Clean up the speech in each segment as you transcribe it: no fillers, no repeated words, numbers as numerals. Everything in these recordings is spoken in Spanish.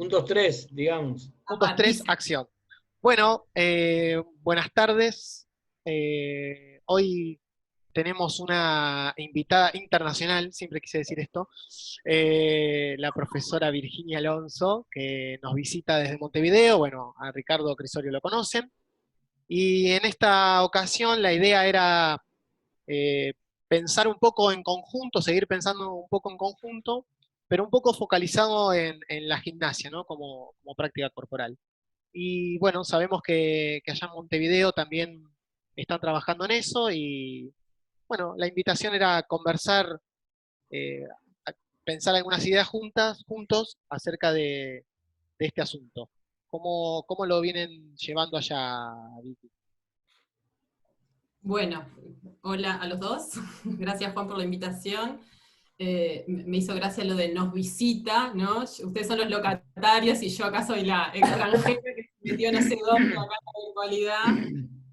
Un, dos, tres, digamos. Un, dos, tres, Dice, acción. Bueno, buenas tardes. Hoy tenemos una invitada internacional, siempre quise decir esto, la profesora Virginia Alonso, que nos visita desde Montevideo. Bueno, a Ricardo Crisorio lo conocen. Y en esta ocasión la idea era eh, pensar un poco en conjunto, seguir pensando un poco en conjunto, pero un poco focalizado en la gimnasia, ¿no? Como práctica corporal. Y bueno, sabemos que allá en Montevideo también están trabajando en eso y bueno, la invitación era conversar, eh, a- pensar algunas ideas juntos acerca de este asunto. ¿Cómo lo vienen llevando allá, Vicky? bueno, hola a los dos. Gracias, Juan, por la invitación. Me hizo gracia lo de nos visita, ¿no? Ustedes son los locatarios y yo acá soy la extranjera que se metió no sé dónde acá en la virtualidad.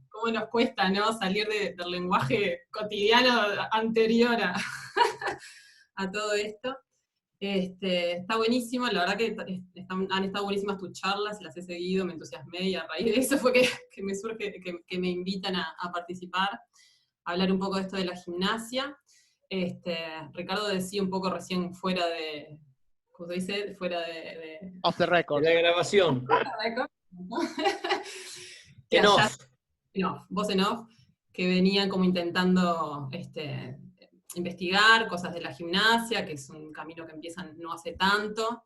¿Cómo nos cuesta, no? Salir del lenguaje cotidiano anterior a todo esto. Está buenísimo, la verdad que han estado buenísimas tus charlas, las he seguido, me entusiasmé y a raíz de eso fue que me surge, que me invitan a participar, a hablar un poco de esto de la gimnasia. Ricardo decía un poco recién fuera de, ¿cómo se dice? Fuera Off the De record. la grabación. que En allá, off. no, vos en off, que venían como intentando investigar cosas de la gimnasia, que es un camino que empiezan no hace tanto.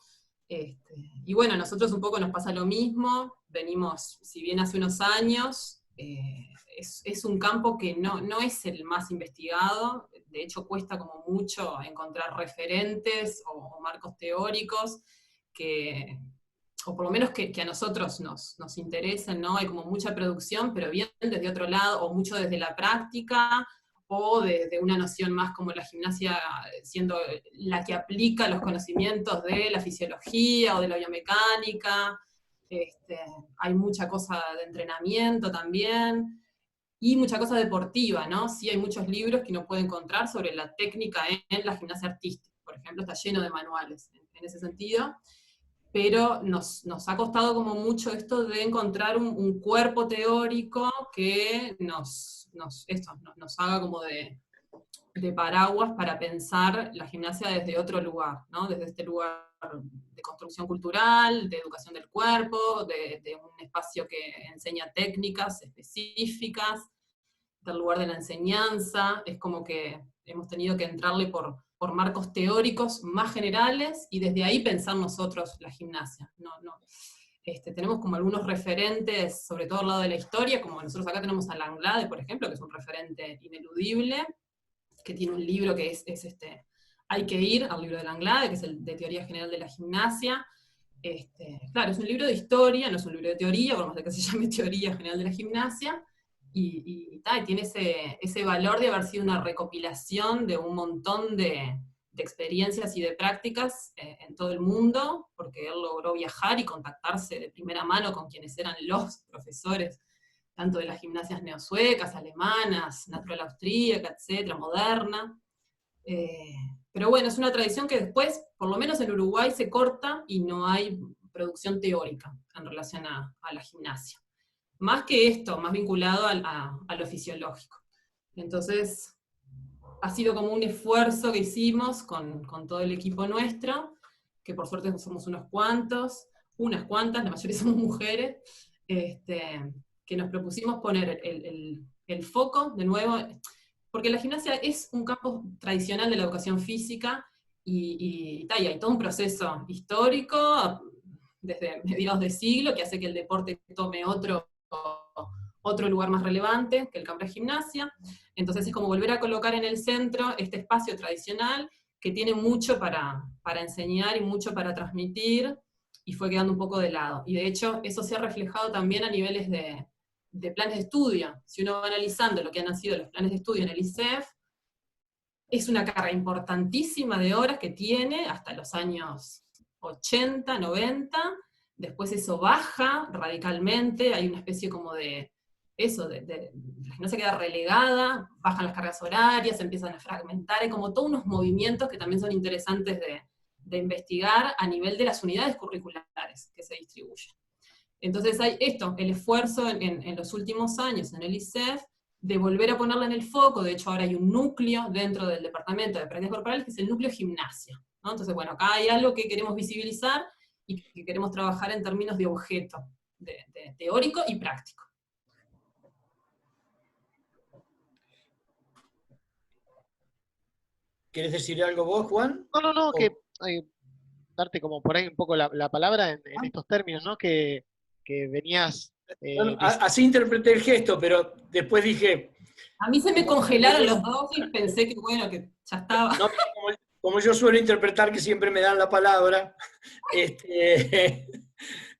Y bueno, a nosotros un poco nos pasa lo mismo, venimos, si bien hace unos años, es un campo que no es el más investigado, de hecho cuesta como mucho encontrar referentes o marcos teóricos que, o por lo menos que a nosotros nos interesen, ¿no? Hay como mucha producción, pero bien desde otro lado, o mucho desde la práctica, o desde una noción más como la gimnasia siendo la que aplica los conocimientos de la fisiología o de la biomecánica. Este, Hay mucha cosa de entrenamiento también, y mucha cosa deportiva, ¿no? Sí hay muchos libros que uno puede encontrar sobre la técnica en la gimnasia artística, por ejemplo, está lleno de manuales en ese sentido, pero nos ha costado como mucho esto de encontrar un cuerpo teórico que nos haga como de paraguas para pensar la gimnasia desde otro lugar, ¿no? Desde este lugar de construcción cultural, de educación del cuerpo, de un espacio que enseña técnicas específicas, del lugar de la enseñanza. Es como que hemos tenido que entrarle por marcos teóricos más generales y desde ahí pensar nosotros la gimnasia. Tenemos como algunos referentes, sobre todo al lado de la historia, como nosotros acá tenemos a Langlade, por ejemplo, que es un referente ineludible, que tiene un libro que Hay que ir, al libro de Langlade, que es el de Teoría General de la Gimnasia. Claro, es un libro de historia, no es un libro de teoría, por más de que se llame Teoría General de la Gimnasia, y tiene ese valor de haber sido una recopilación de un montón de experiencias y de prácticas en todo el mundo, porque él logró viajar y contactarse de primera mano con quienes eran los profesores, tanto de las gimnasias neosuecas, alemanas, natural austríaca, etcétera, moderna. Eh, pero bueno, es una tradición que después, por lo menos en Uruguay, se corta y no hay producción teórica en relación a la gimnasia. Más que esto, más vinculado a lo fisiológico. Entonces, ha sido como un esfuerzo que hicimos con todo el equipo nuestro, que por suerte somos unos cuantos, unas cuantas, la mayoría somos mujeres, que nos propusimos poner el foco de nuevo, porque la gimnasia es un campo tradicional de la educación física y hay todo un proceso histórico desde mediados de siglo que hace que el deporte tome otro lugar más relevante que el campo de gimnasia. Entonces es como volver a colocar en el centro este espacio tradicional que tiene mucho para enseñar y mucho para transmitir, y fue quedando un poco de lado. Y de hecho eso se ha reflejado también a niveles de planes de estudio. Si uno va analizando lo que han sido los planes de estudio en el ISEF, es una carga importantísima de horas que tiene hasta los años 80, 90, después eso baja radicalmente, hay una especie como de eso, no se queda relegada, bajan las cargas horarias, se empiezan a fragmentar, hay como todos unos movimientos que también son interesantes de investigar a nivel de las unidades curriculares que se distribuyen. Entonces hay esto, el esfuerzo en los últimos años en el ISEF, de volver a ponerla en el foco. De hecho ahora hay un núcleo dentro del Departamento de Aprendizaje Corporal, que es el núcleo gimnasia, ¿no? Entonces bueno, acá hay algo que queremos visibilizar, y que queremos trabajar en términos de objeto, de teórico y práctico. ¿Quieres decir algo vos, Juan? No, que darte como por ahí un poco la palabra en estos términos, ¿no? Que venías... Bueno, así interpreté el gesto, pero después dije... A mí se me congelaron los dos y pensé que bueno, que ya estaba. No, como yo suelo interpretar que siempre me dan la palabra,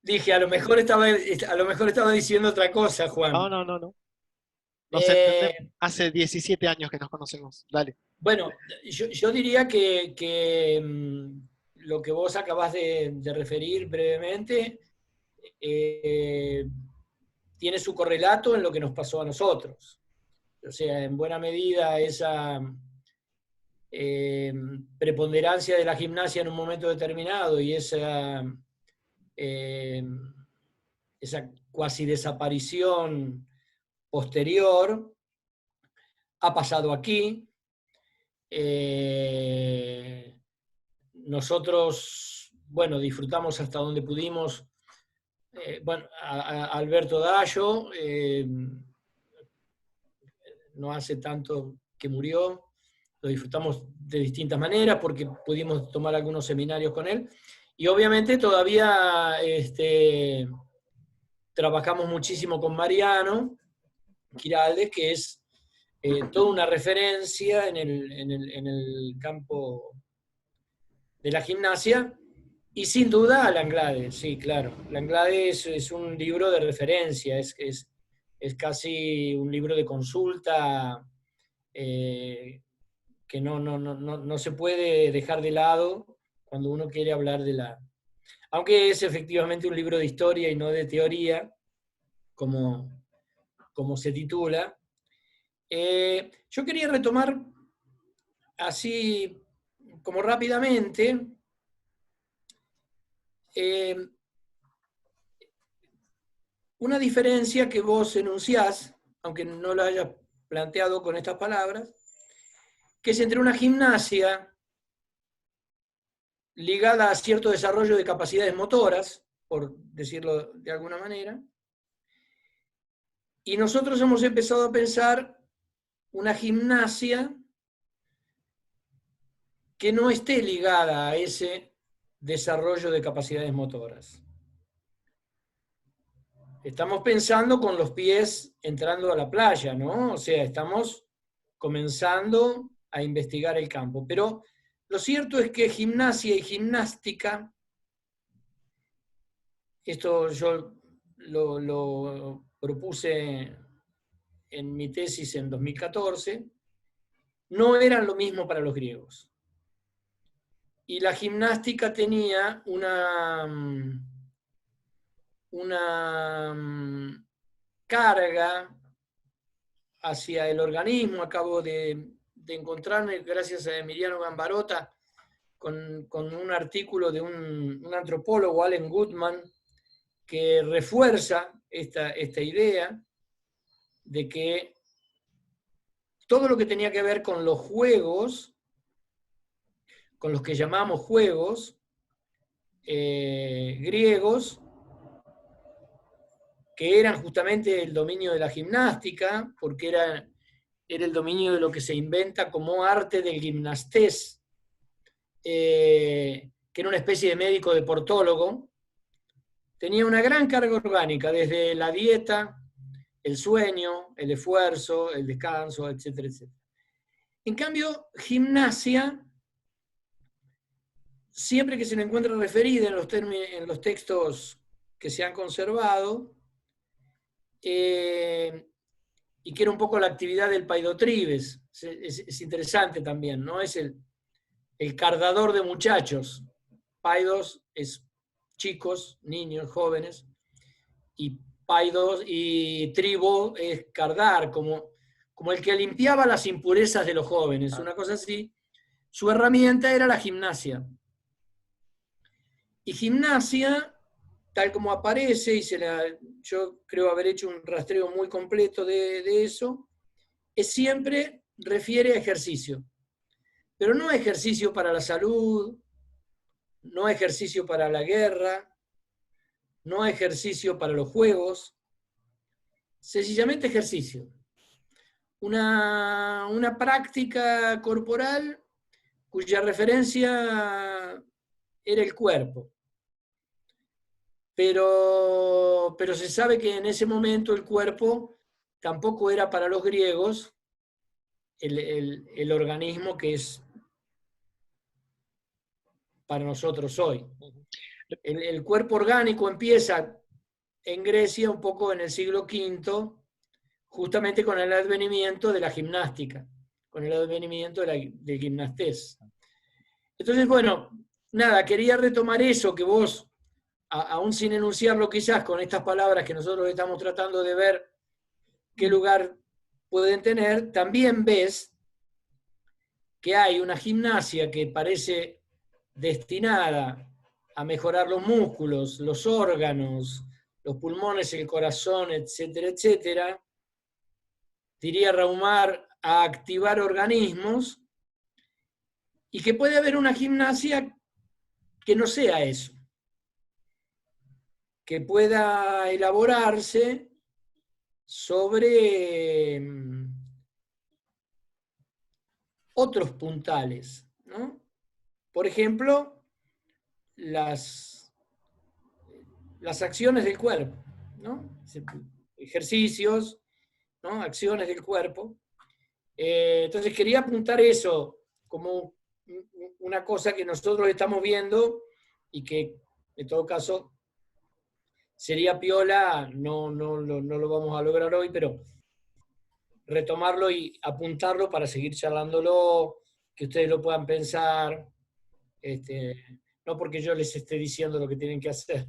dije, a lo mejor estaba diciendo otra cosa, Juan. No. Nos entendemos. Hace 17 años que nos conocemos. Dale. Bueno, yo diría que lo que vos acabás de referir brevemente tiene su correlato en lo que nos pasó a nosotros. O sea, en buena medida esa preponderancia de la gimnasia en un momento determinado y esa cuasi desaparición posterior ha pasado aquí. Nosotros, bueno, disfrutamos hasta donde pudimos. Bueno, a Alberto Dallo, no hace tanto que murió, lo disfrutamos de distintas maneras porque pudimos tomar algunos seminarios con él, y obviamente todavía trabajamos muchísimo con Mariano Quiraldes, que es toda una referencia en el campo de la gimnasia, y sin duda Langlade, sí, claro. Langlade es un libro de referencia, es casi un libro de consulta que no se puede dejar de lado cuando uno quiere hablar de la... Aunque es efectivamente un libro de historia y no de teoría, como se titula. Yo quería retomar así como rápidamente una diferencia que vos enunciás, aunque no la hayas planteado con estas palabras, que es entre una gimnasia ligada a cierto desarrollo de capacidades motoras, por decirlo de alguna manera, y nosotros hemos empezado a pensar una gimnasia que no esté ligada a ese desarrollo de capacidades motoras. Estamos pensando con los pies entrando a la playa, ¿no? O sea, estamos comenzando a investigar el campo. Pero lo cierto es que gimnasia y gimnástica, esto yo lo propuse en mi tesis en 2014, no eran lo mismo para los griegos. Y la gimnástica tenía una carga hacia el organismo. Acabo de encontrarme, gracias a Emiliano Gambarota, con un artículo de un antropólogo, Allen Goodman, que refuerza esta idea de que todo lo que tenía que ver con los juegos, con los que llamamos juegos griegos, que eran justamente el dominio de la gimnástica, porque era el dominio de lo que se inventa como arte del gimnastés, que era una especie de médico deportólogo, tenía una gran carga orgánica, desde la dieta, el sueño, el esfuerzo, el descanso, etcétera, etcétera. En cambio, gimnasia, siempre que se le encuentra referida en los textos que se han conservado, y que era un poco la actividad del paidotribes, es interesante también, ¿no? Es el cardador de muchachos. Paidos es chicos, niños, jóvenes, y paidos y tribo es cardar, como el que limpiaba las impurezas de los jóvenes, una cosa así. Su herramienta era la gimnasia. Y gimnasia, tal como aparece, yo creo haber hecho un rastreo muy completo de eso, siempre refiere a ejercicio. Pero no ejercicio para la salud, no ejercicio para la guerra, no ejercicio para los juegos, sencillamente ejercicio. Una práctica corporal cuya referencia era el cuerpo. Pero se sabe que en ese momento el cuerpo tampoco era para los griegos el organismo que es para nosotros hoy. El cuerpo orgánico empieza en Grecia un poco en el siglo V, justamente con el advenimiento de la gimnástica, con el advenimiento del gimnastés. Entonces, bueno, nada, quería retomar eso que vos, aún sin enunciarlo quizás con estas palabras que nosotros estamos tratando de ver qué lugar pueden tener, también ves que hay una gimnasia que parece destinada a mejorar los músculos, los órganos, los pulmones, el corazón, etcétera, etcétera. Diría Raumar, a activar organismos, y que puede haber una gimnasia que no sea eso, que pueda elaborarse sobre otros puntales, ¿no? Por ejemplo, las acciones del cuerpo, ¿no? Ejercicios, ¿no? Acciones del cuerpo. Entonces quería apuntar eso como una cosa que nosotros estamos viendo y que en todo caso sería piola, no lo vamos a lograr hoy, pero retomarlo y apuntarlo para seguir charlándolo, que ustedes lo puedan pensar, no porque yo les esté diciendo lo que tienen que hacer,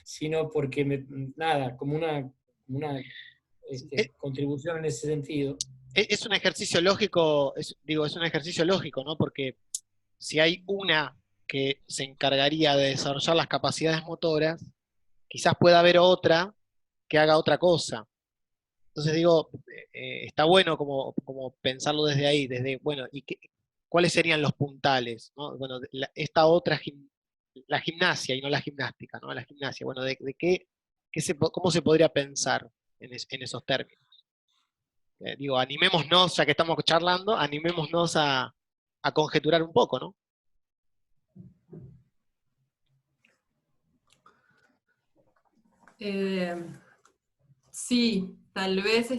sino porque, nada, como una contribución en ese sentido. Es un ejercicio lógico, es un ejercicio lógico, ¿no? Porque si hay una que se encargaría de desarrollar las capacidades motoras, quizás pueda haber otra que haga otra cosa. Entonces digo, está bueno como pensarlo desde ahí, desde, bueno, ¿cuáles serían los puntales? ¿No? Bueno, esta otra, la gimnasia y no la gimnástica, ¿no? La gimnasia, bueno, de ¿cómo se podría pensar en esos términos? Digo, animémonos, ya que estamos charlando, animémonos a conjeturar un poco, ¿no? Sí, tal vez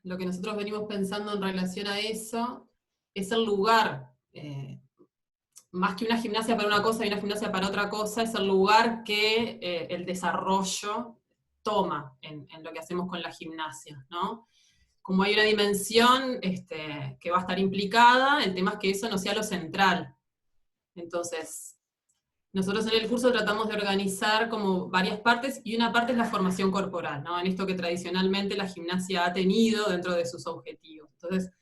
lo que nosotros venimos pensando en relación a eso es el lugar, más que una gimnasia para una cosa y una gimnasia para otra cosa, es el lugar que el desarrollo toma en lo que hacemos con la gimnasia, ¿no? Como hay una dimensión que va a estar implicada, el tema es que eso no sea lo central. Entonces, nosotros en el curso tratamos de organizar como varias partes, y una parte es la formación corporal, ¿no? En esto que tradicionalmente la gimnasia ha tenido dentro de sus objetivos. Entonces,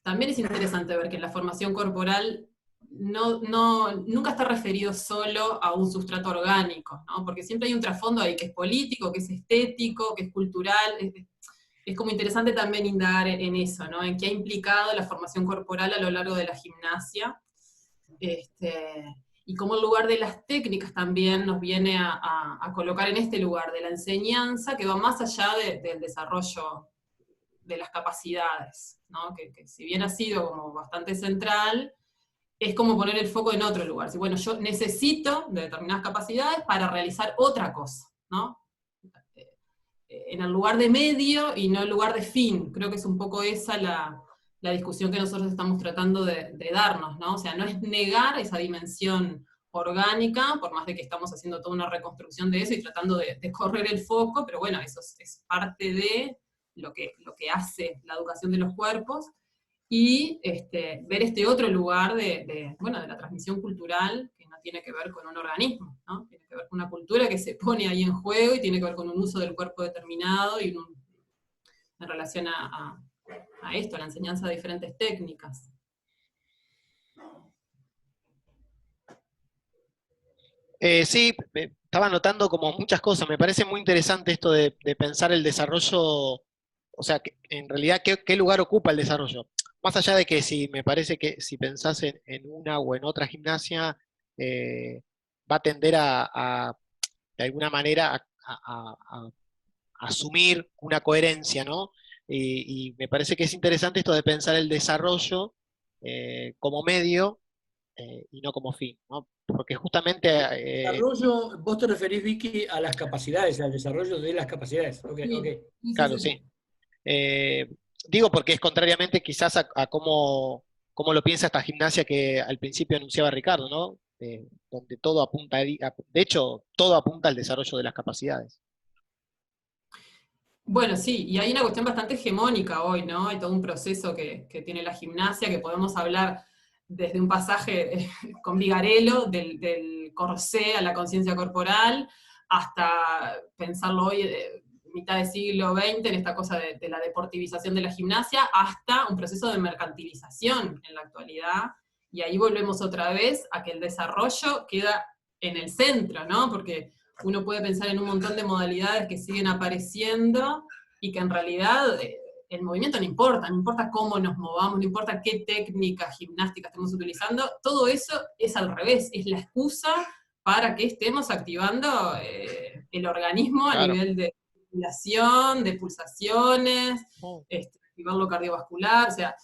también es interesante ver que la formación corporal nunca está referido solo a un sustrato orgánico, ¿no? Porque siempre hay un trasfondo ahí que es político, que es estético, que es cultural. Es como interesante también indagar en eso, ¿no? En qué ha implicado la formación corporal a lo largo de la gimnasia. Y cómo el lugar de las técnicas también nos viene a colocar en este lugar de la enseñanza, que va más allá del desarrollo de las capacidades, ¿no? Que si bien ha sido como bastante central, es como poner el foco en otro lugar. Si, bueno, yo necesito de determinadas capacidades para realizar otra cosa, ¿no? En el lugar de medio y no el lugar de fin. Creo que es un poco esa la discusión que nosotros estamos tratando de darnos, ¿no? O sea, no es negar esa dimensión orgánica, por más de que estamos haciendo toda una reconstrucción de eso y tratando de correr el foco, pero bueno, eso es parte de lo que hace la educación de los cuerpos, y ver este otro lugar de la transmisión cultural, que no tiene que ver con un organismo, ¿no? Tiene que ver con una cultura que se pone ahí en juego y tiene que ver con un uso del cuerpo determinado y en relación a esto, a la enseñanza de diferentes técnicas. Sí, estaba notando como muchas cosas. Me parece muy interesante esto de pensar el desarrollo, o sea, en realidad, ¿qué lugar ocupa el desarrollo? Más allá de que si me parece que si pensás en una o en otra gimnasia, va a tender de alguna manera, a asumir una coherencia, ¿no? Y me parece que es interesante esto de pensar el desarrollo como medio y no como fin, ¿no? Porque justamente Desarrollo, vos te referís, Vicky, a las capacidades, al desarrollo de las capacidades. Ok, ok. Sí, sí, sí, claro, sí, sí. sí. Eh, digo porque es contrariamente quizás a cómo lo piensa esta gimnasia que al principio anunciaba Ricardo, ¿no? Donde todo apunta, de hecho, todo apunta al desarrollo de las capacidades. Bueno, sí, y hay una cuestión bastante hegemónica hoy, ¿no? Hay todo un proceso que tiene la gimnasia, que podemos hablar desde un pasaje con Vigarello, del corsé a la conciencia corporal, hasta pensarlo hoy, mitad del siglo XX, en esta cosa de la deportivización de la gimnasia, hasta un proceso de mercantilización en la actualidad. Y ahí volvemos otra vez a que el desarrollo queda en el centro, ¿no? Porque uno puede pensar en un montón de modalidades que siguen apareciendo y que en realidad el movimiento no importa cómo nos movamos, no importa qué técnica gimnástica estemos utilizando, todo eso es al revés, es la excusa para que estemos activando el organismo a Claro. nivel de circulación, de pulsaciones, Mm. activar lo cardiovascular, o sea,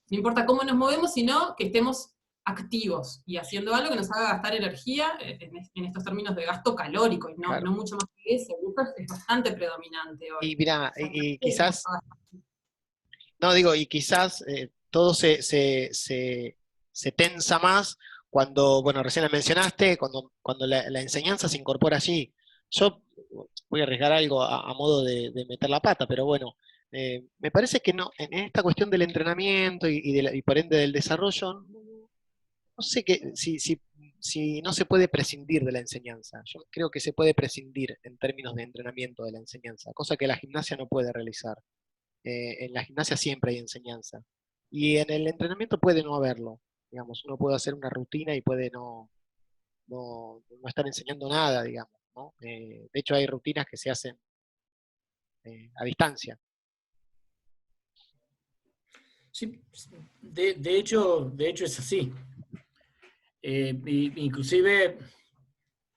no importa cómo nos movemos, sino que estemos activos y haciendo algo que nos haga gastar energía en estos términos de gasto calórico y no, Claro. no mucho más que eso. Y eso es bastante predominante hoy. Y mira, O sea, y no quizás, no digo, y quizás todo se tensa más cuando, bueno, recién la mencionaste, cuando la enseñanza se incorpora allí. Yo voy a arriesgar algo a modo de meter la pata, pero bueno, me parece que no, en esta cuestión del entrenamiento y por ende del desarrollo, no sé si no se puede prescindir de la enseñanza. Yo creo que se puede prescindir en términos de entrenamiento de la enseñanza, cosa que la gimnasia no puede realizar. En la gimnasia siempre hay enseñanza. Y en el entrenamiento puede no haberlo. Digamos, uno puede hacer una rutina y puede no estar enseñando nada, digamos, ¿no? De hecho, hay rutinas que se hacen a distancia. Sí, de hecho es así. Inclusive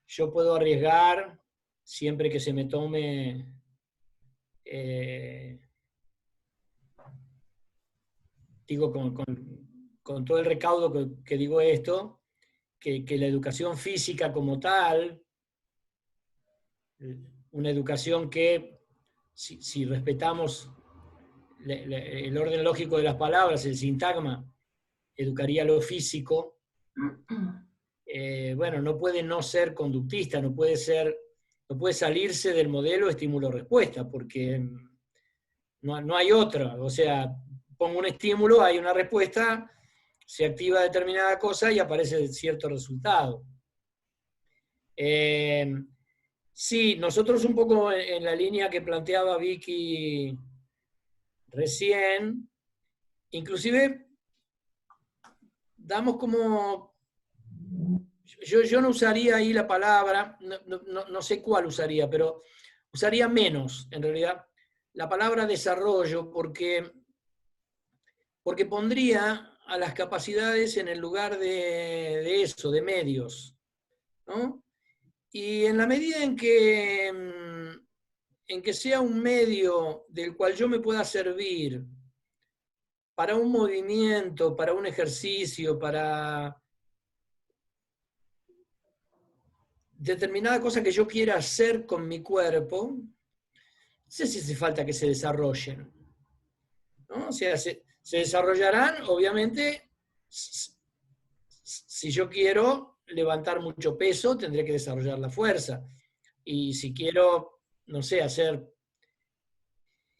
yo puedo arriesgar siempre que se me tome digo, con todo el recaudo que digo esto, que la educación física como tal, una educación que, si respetamos el orden lógico de las palabras, el sintagma, educaría lo físico, bueno, no puede no ser conductista, no puede salirse del modelo estímulo-respuesta, porque no hay otra. O sea, pongo un estímulo, hay una respuesta, se activa determinada cosa y aparece cierto resultado. Sí, nosotros un poco en la línea que planteaba Vicky recién, inclusive damos como, yo no usaría ahí la palabra, no sé cuál usaría, pero usaría menos, en realidad, la palabra desarrollo, porque pondría a las capacidades en el lugar de eso, de medios, ¿no? Y en la medida en que sea un medio del cual yo me pueda servir para un movimiento, para un ejercicio, para determinada cosa que yo quiera hacer con mi cuerpo, no sé si hace falta que se desarrollen, ¿no? O sea, se desarrollarán, obviamente, si yo quiero levantar mucho peso, tendré que desarrollar la fuerza. Y si quiero, no sé, hacer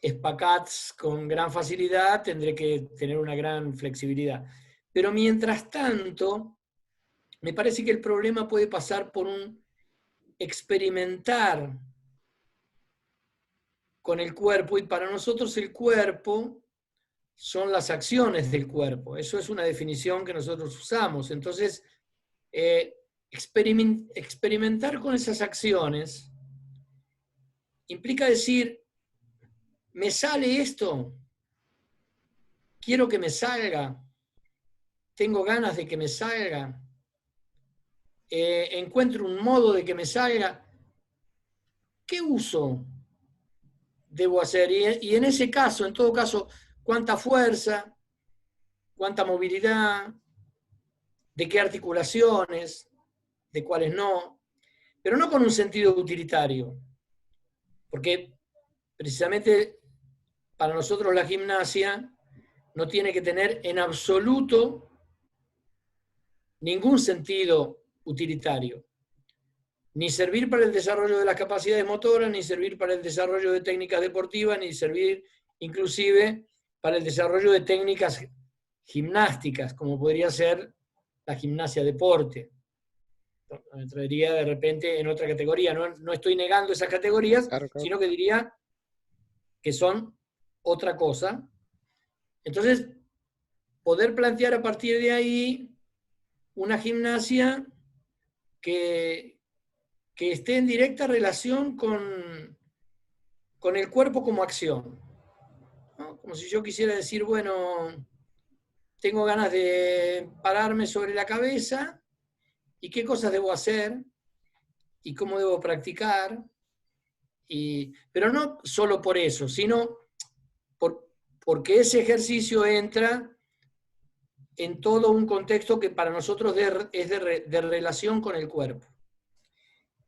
espacats con gran facilidad, tendré que tener una gran flexibilidad. Pero mientras tanto, me parece que el problema puede pasar por un experimentar con el cuerpo, y para nosotros el cuerpo son las acciones del cuerpo. Eso es una definición que nosotros usamos. Entonces, experimentar con esas acciones implica decir, ¿me sale esto? Quiero que me salga. Tengo ganas de que me salga. Encuentro un modo de que me salga. ¿Qué uso debo hacer? Y en ese caso, en todo caso, ¿cuánta fuerza? ¿Cuánta movilidad? ¿De qué articulaciones? ¿De cuáles no? Pero no con un sentido utilitario. Porque precisamente para nosotros la gimnasia no tiene que tener en absoluto ningún sentido utilitario. Ni servir para el desarrollo de las capacidades motoras, ni servir para el desarrollo de técnicas deportivas, ni servir inclusive para el desarrollo de técnicas gimnásticas, como podría ser la gimnasia deporte. Entraría de repente en otra categoría. No estoy negando esas categorías, Claro. sino que diría que son otra cosa. Entonces, poder plantear a partir de ahí una gimnasia que esté en directa relación con el cuerpo como acción, ¿no? Como si yo quisiera decir, bueno, tengo ganas de pararme sobre la cabeza, ¿y qué cosas debo hacer? ¿Y cómo debo practicar? Pero no solo por eso, sino porque ese ejercicio entra en todo un contexto que para nosotros es de relación con el cuerpo.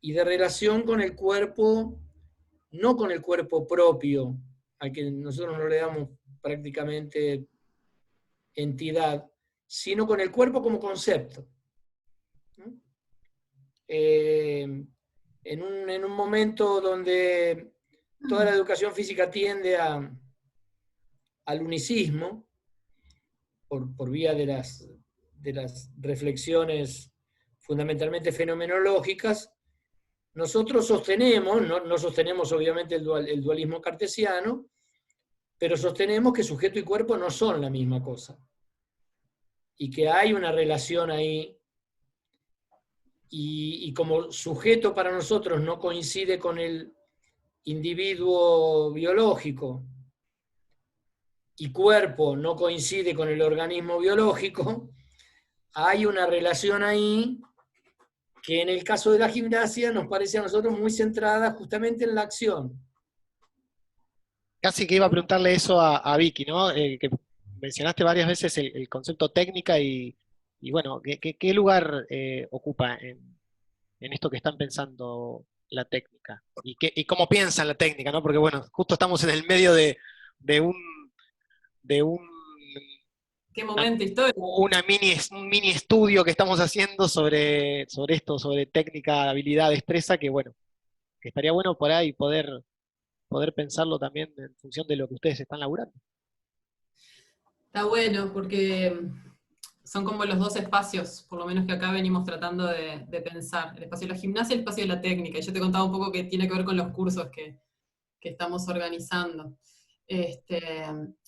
Y de relación con el cuerpo, no con el cuerpo propio, al que nosotros no le damos prácticamente entidad, sino con el cuerpo como concepto. En un momento donde toda la educación física tiende al unicismo, por vía de las reflexiones fundamentalmente fenomenológicas, nosotros sostenemos, no sostenemos obviamente el dualismo cartesiano, pero sostenemos que sujeto y cuerpo no son la misma cosa. Y que hay una relación ahí, y como sujeto para nosotros no coincide con el individuo biológico, y cuerpo no coincide con el organismo biológico, hay una relación ahí que en el caso de la gimnasia nos parece a nosotros muy centrada justamente en la acción. Casi que iba a preguntarle eso a Vicky, ¿no? Que mencionaste varias veces el concepto técnica y bueno, ¿qué lugar ocupa en esto que están pensando la técnica? ¿Y cómo piensan la técnica, ¿no? Porque bueno, justo estamos en el medio de un ¿Qué momento histórico? un mini estudio que estamos haciendo sobre esto, sobre técnica, habilidad, destreza, que bueno, que estaría bueno por ahí poder pensarlo también en función de lo que ustedes están laburando. Está bueno, porque son como los dos espacios, por lo menos que acá venimos tratando de pensar, el espacio de la gimnasia y el espacio de la técnica. Y yo te contaba un poco que tiene que ver con los cursos que estamos organizando.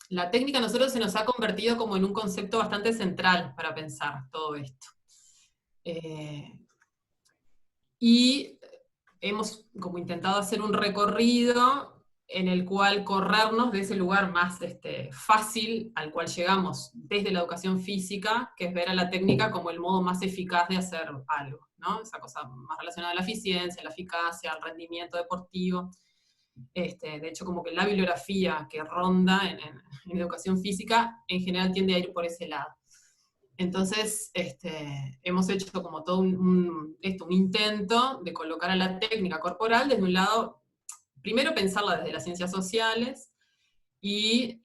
La técnica a nosotros se nos ha convertido como en un concepto bastante central para pensar todo esto. Y hemos como intentado hacer un recorrido en el cual corrernos de ese lugar más fácil al cual llegamos desde la educación física, que es ver a la técnica como el modo más eficaz de hacer algo, ¿no? Esa cosa más relacionada a la eficiencia, la eficacia, al rendimiento deportivo. De hecho, como que la bibliografía que ronda en educación física en general tiende a ir por ese lado. Entonces, hemos hecho como todo un intento de colocar a la técnica corporal desde un lado, primero pensarla desde las ciencias sociales y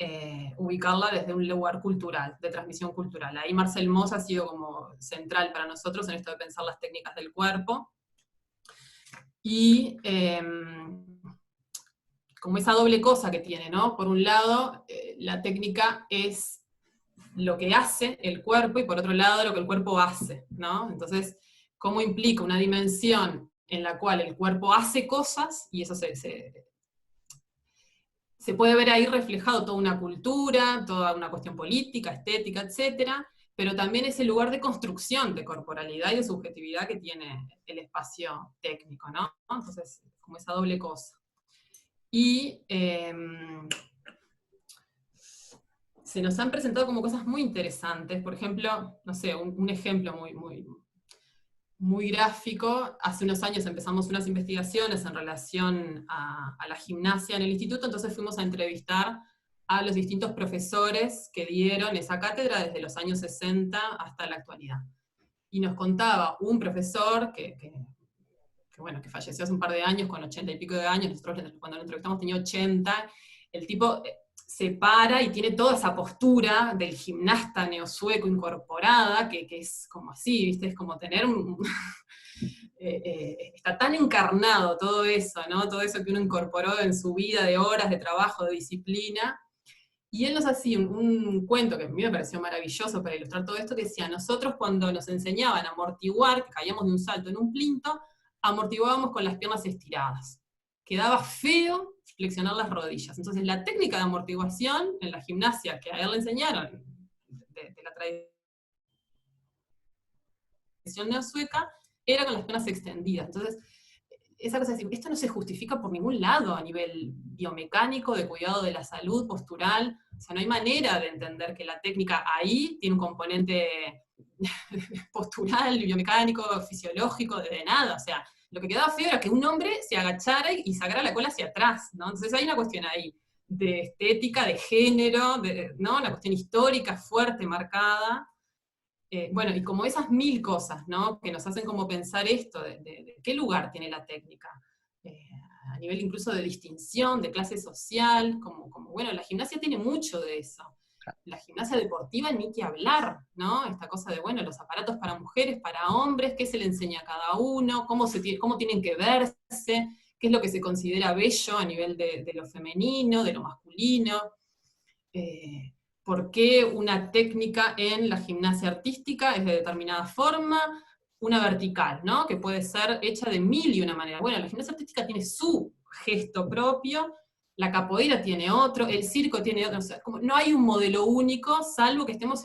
ubicarla desde un lugar cultural, de transmisión cultural. Ahí Marcel Mauss ha sido como central para nosotros en esto de pensar las técnicas del cuerpo. Y como esa doble cosa que tiene, ¿no? Por un lado, la técnica es lo que hace el cuerpo, y por otro lado, lo que el cuerpo hace, ¿no? Entonces, ¿cómo implica una dimensión en la cual el cuerpo hace cosas, y eso se puede ver ahí reflejado toda una cultura, toda una cuestión política, estética, etcétera, pero también ese lugar de construcción de corporalidad y de subjetividad que tiene el espacio técnico, ¿no? Entonces, como esa doble cosa. Y se nos han presentado como cosas muy interesantes, por ejemplo, no sé, un ejemplo muy gráfico. Hace unos años empezamos unas investigaciones en relación a la gimnasia en el instituto, entonces fuimos a entrevistar a los distintos profesores que dieron esa cátedra desde los años 60 hasta la actualidad. Y nos contaba un profesor bueno, que falleció hace un par de años, con 80 y pico de años, nosotros cuando lo entrevistamos tenía 80, el tipo se para y tiene toda esa postura del gimnasta neosueco incorporada, que es como así, ¿viste? Es como tener está tan encarnado todo eso, ¿no? Todo eso que uno incorporó en su vida de horas de trabajo, de disciplina. Y él nos hacía un cuento que a mí me pareció maravilloso para ilustrar todo esto, que decía, nosotros cuando nos enseñaban a amortiguar, que caíamos de un salto en un plinto, amortiguábamos con las piernas estiradas. Quedaba feo flexionar las rodillas. Entonces la técnica de amortiguación en la gimnasia que a él le enseñaron, de la tradición neosueca, era con las piernas extendidas. Entonces, esa cosa de decir, esto no se justifica por ningún lado a nivel biomecánico, de cuidado de la salud, postural. O sea, no hay manera de entender que la técnica ahí tiene un componente postural, biomecánico, fisiológico, de nada. O sea, lo que quedaba feo era que un hombre se agachara y sacara la cola hacia atrás, ¿no? Entonces hay una cuestión ahí de estética, de género, ¿no? Una cuestión histórica fuerte, marcada. Bueno, y como esas mil cosas, ¿no? Que nos hacen como pensar esto, de qué lugar tiene la técnica, a nivel incluso de distinción, de clase social, bueno, la gimnasia tiene mucho de eso. La gimnasia deportiva ni que hablar, ¿no? Esta cosa de, bueno, los aparatos para mujeres, para hombres, qué se le enseña a cada uno, cómo tienen que verse, qué es lo que se considera bello a nivel de lo femenino, de lo masculino. ¿Por qué una técnica en la gimnasia artística es de determinada forma, una vertical, ¿no? Que puede ser hecha de mil y una manera? Bueno, la gimnasia artística tiene su gesto propio, la capoeira tiene otro, el circo tiene otro, o sea, no hay un modelo único, salvo que estemos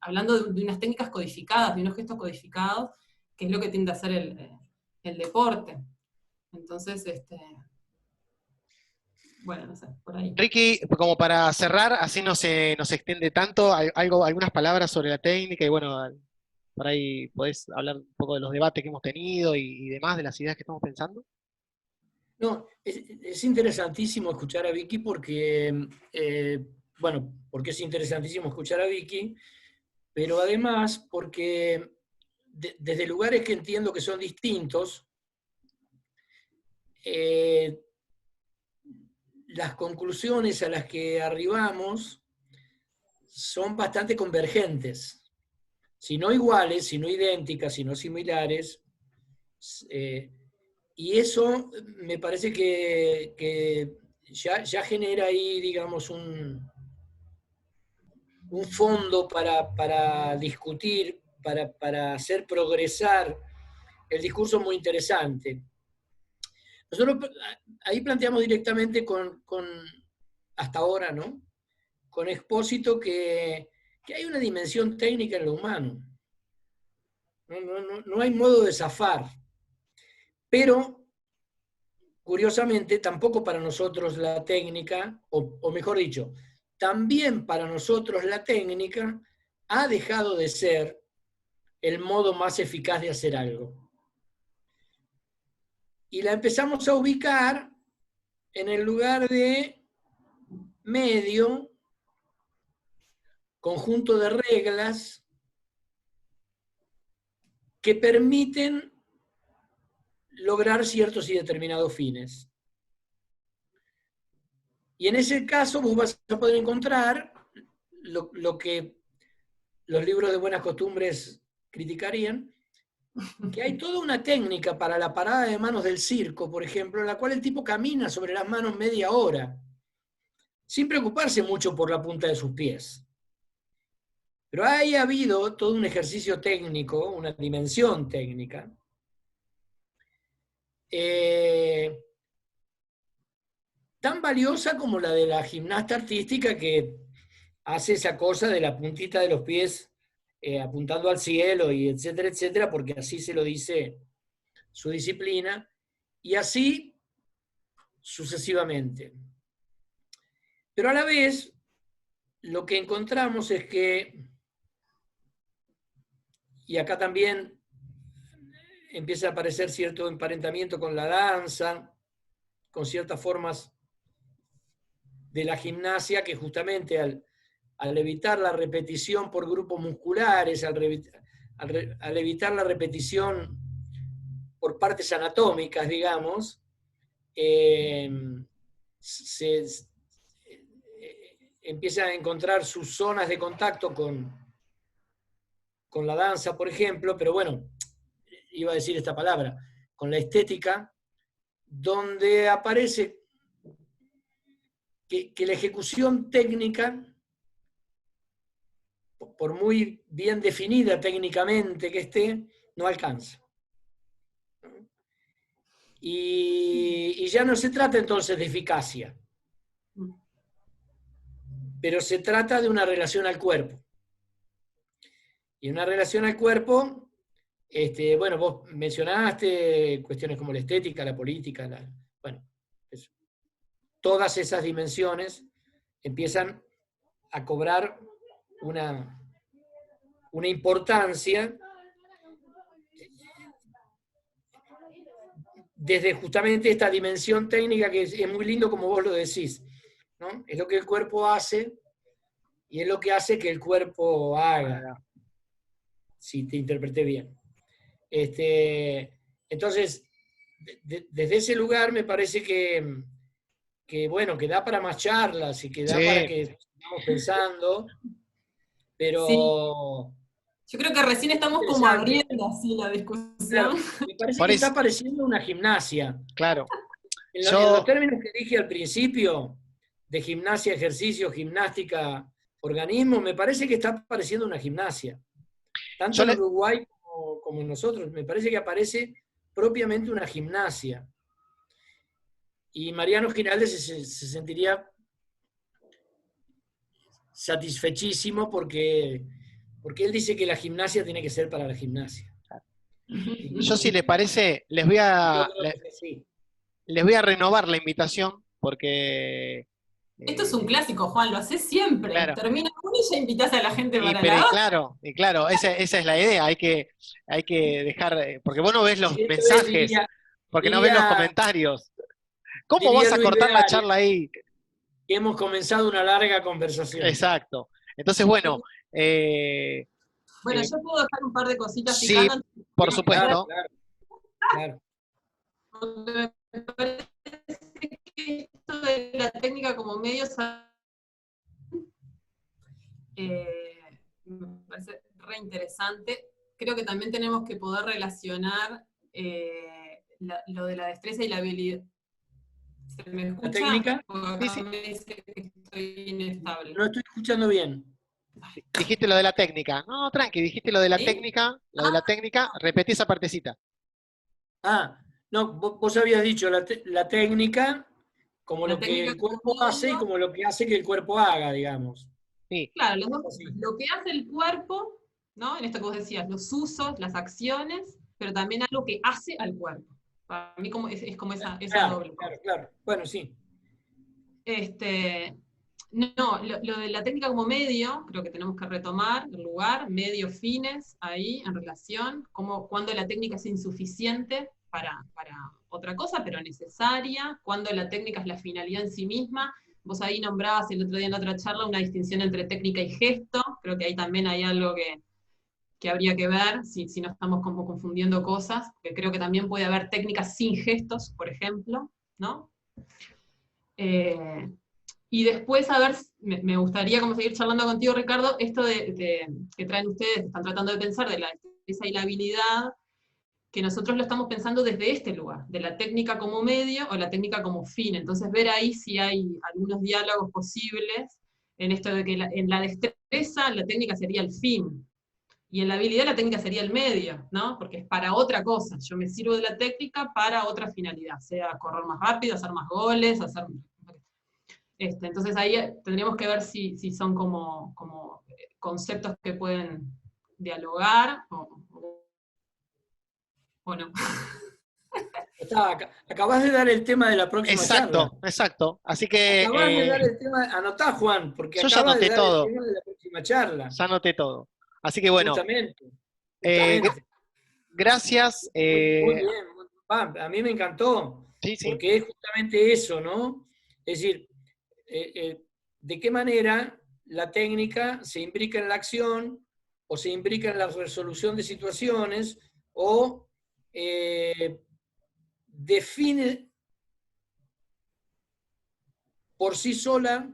hablando de unas técnicas codificadas, de unos gestos codificados, que es lo que tiende a hacer el deporte. Entonces, bueno, no sé, por ahí. Ricky, como para cerrar, así no se extiende tanto, algunas palabras sobre la técnica y bueno, por ahí podés hablar un poco de los debates que hemos tenido y demás, de las ideas que estamos pensando. No, es interesantísimo escuchar a Vicky porque, bueno, porque es interesantísimo escuchar a Vicky, pero además porque desde lugares que entiendo que son distintos, las conclusiones a las que arribamos son bastante convergentes, si no iguales, si no idénticas, si no similares, y eso me parece que ya genera ahí, digamos, un fondo para discutir, para hacer progresar el discurso muy interesante. Nosotros ahí planteamos directamente hasta ahora, ¿no? Con Expósito que hay una dimensión técnica en lo humano. No hay modo de zafar. Pero, curiosamente, tampoco para nosotros la técnica, o mejor dicho, también para nosotros la técnica ha dejado de ser el modo más eficaz de hacer algo. Y la empezamos a ubicar en el lugar de medio, conjunto de reglas que permiten lograr ciertos y determinados fines. Y en ese caso vos vas a poder encontrar lo que los libros de buenas costumbres criticarían, que hay toda una técnica para la parada de manos del circo, por ejemplo, en la cual el tipo camina sobre las manos media hora, sin preocuparse mucho por la punta de sus pies. Pero ahí ha habido todo un ejercicio técnico, una dimensión técnica, tan valiosa como la de la gimnasta artística que hace esa cosa de la puntita de los pies apuntando al cielo y etcétera, etcétera, porque así se lo dice su disciplina, y así sucesivamente. Pero a la vez, lo que encontramos es que, y acá también empieza a aparecer cierto emparentamiento con la danza, con ciertas formas de la gimnasia que justamente al evitar la repetición por grupos musculares, al evitar la repetición por partes anatómicas, digamos, se empieza a encontrar sus zonas de contacto con la danza, por ejemplo, pero bueno, iba a decir esta palabra, con la estética, donde aparece que la ejecución técnica, por muy bien definida técnicamente que esté, no alcanza. Y ya no se trata entonces de eficacia, pero se trata de una relación al cuerpo. Y una relación al cuerpo, bueno, vos mencionaste cuestiones como la estética, la política, bueno, eso. Todas esas dimensiones empiezan a cobrar una importancia desde justamente esta dimensión técnica que es muy lindo como vos lo decís, ¿no? Es lo que el cuerpo hace y es lo que hace que el cuerpo haga, si te interpreté bien. Entonces, desde ese lugar me parece que, bueno, que da para más charlas y que da para que estamos pensando, pero... Sí. Yo creo que recién estamos como abriendo así la discusión. Claro, me parece que está pareciendo una gimnasia. Claro. En los términos que dije al principio, de gimnasia, ejercicio, gimnástica, organismo, me parece que está pareciendo una gimnasia. Tanto en Uruguay como en nosotros, me parece que aparece propiamente una gimnasia. Y Mariano Giralde se sentiría satisfechísimo porque él dice que la gimnasia tiene que ser para la gimnasia. Yo, si le parece, les voy a renovar la invitación, porque... Esto es un clásico, Juan, lo haces siempre. Claro. Termina uno y ya invitás a la gente para pero la otra. Claro, esa es la idea, hay que dejar, porque vos no ves los mensajes, porque no ves los comentarios. ¿Cómo vas a cortar la charla ahí? Hemos comenzado una larga conversación. Exacto. Entonces, bueno... bueno, yo puedo dejar un par de cositas. Sí, por supuesto. Claro. Me parece que esto de la técnica como medio me parece re interesante. Creo que también tenemos que poder relacionar lo de la destreza y la habilidad. ¿Se me escucha? ¿La técnica? Sí. Me dice que estoy inestable. No estoy escuchando bien. Dijiste lo de la técnica. No, tranqui, dijiste lo de la técnica. Lo de la técnica, repetí esa partecita. No, vos habías dicho la técnica como lo que el cuerpo hace y como lo que hace que el cuerpo haga, digamos. Sí. Claro, lo que hace el cuerpo, ¿no? En esto que vos decías, los usos, las acciones, pero también algo que hace al cuerpo. Para mí es como esa doble. Claro. Bueno, sí. No, lo de la técnica como medio, creo que tenemos que retomar el lugar, medio, fines, ahí, en relación, cuando la técnica es insuficiente para otra cosa, pero necesaria, cuando la técnica es la finalidad en sí misma. Vos ahí nombrabas el otro día en la otra charla una distinción entre técnica y gesto, creo que ahí también hay algo que habría que ver, si no estamos como confundiendo cosas, que creo que también puede haber técnicas sin gestos, por ejemplo, ¿no? Y después, a ver, me gustaría como seguir charlando contigo, Ricardo, esto que traen ustedes, están tratando de pensar de la destreza y la habilidad, que nosotros lo estamos pensando desde este lugar, de la técnica como medio o la técnica como fin. Entonces ver ahí si hay algunos diálogos posibles en esto de que en la destreza la técnica sería el fin, y en la habilidad la técnica sería el medio, ¿no? Porque es para otra cosa. Yo me sirvo de la técnica para otra finalidad, sea correr más rápido, hacer más goles, Entonces ahí tendríamos que ver si son como conceptos que pueden dialogar o no. Acabás de dar el tema de la próxima charla. Exacto. Así que Acabás de dar el tema, anotá, Juan, porque yo ya acabas de anoté dar el todo. tema de la próxima charla. Ya anoté todo. Así que bueno, Justamente. gracias. Muy bien. A mí me encantó, Sí. porque es justamente eso, ¿no? Es decir, de qué manera la técnica se imbrica en la acción o se imbrica en la resolución de situaciones o define por sí sola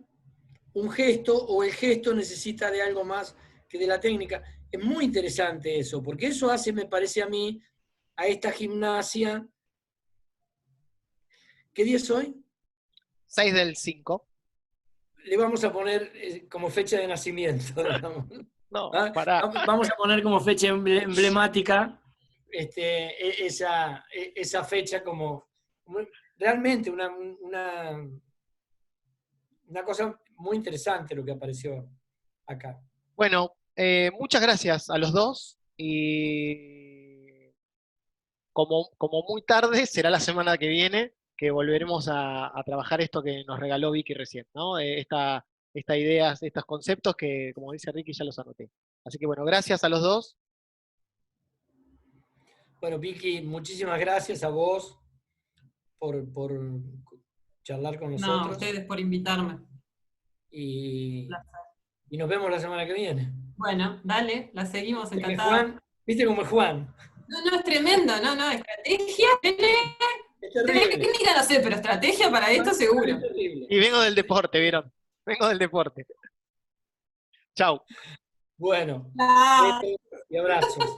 un gesto o el gesto necesita de algo más que de la técnica. Es muy interesante eso, porque eso hace, me parece a mí, a esta gimnasia. ¿Qué día es hoy? 6/5. Le vamos a poner como fecha de nacimiento, digamos. No, ¿Ah? pará. Vamos a poner como fecha emblemática esa fecha como realmente una cosa muy interesante lo que apareció acá. Bueno, muchas gracias a los dos y como muy tarde será la semana que viene que volveremos a trabajar esto que nos regaló Vicky recién, ¿no? Estas ideas, estos conceptos que, como dice Ricky, ya los anoté. Así que bueno, gracias a los dos. Bueno, Vicky, muchísimas gracias a vos por charlar con No, nosotros. ustedes por invitarme. Y nos vemos la semana que viene. Bueno, dale, la seguimos, ¿Viste encantada. ¿Viste cómo es Juan? No, es tremendo, estrategia, Es terrible. técnica no sé, pero estrategia para esto seguro. Es terrible. Y vengo del deporte, ¿vieron? Vengo del deporte. Chau. Bueno, Ah. besos y abrazos.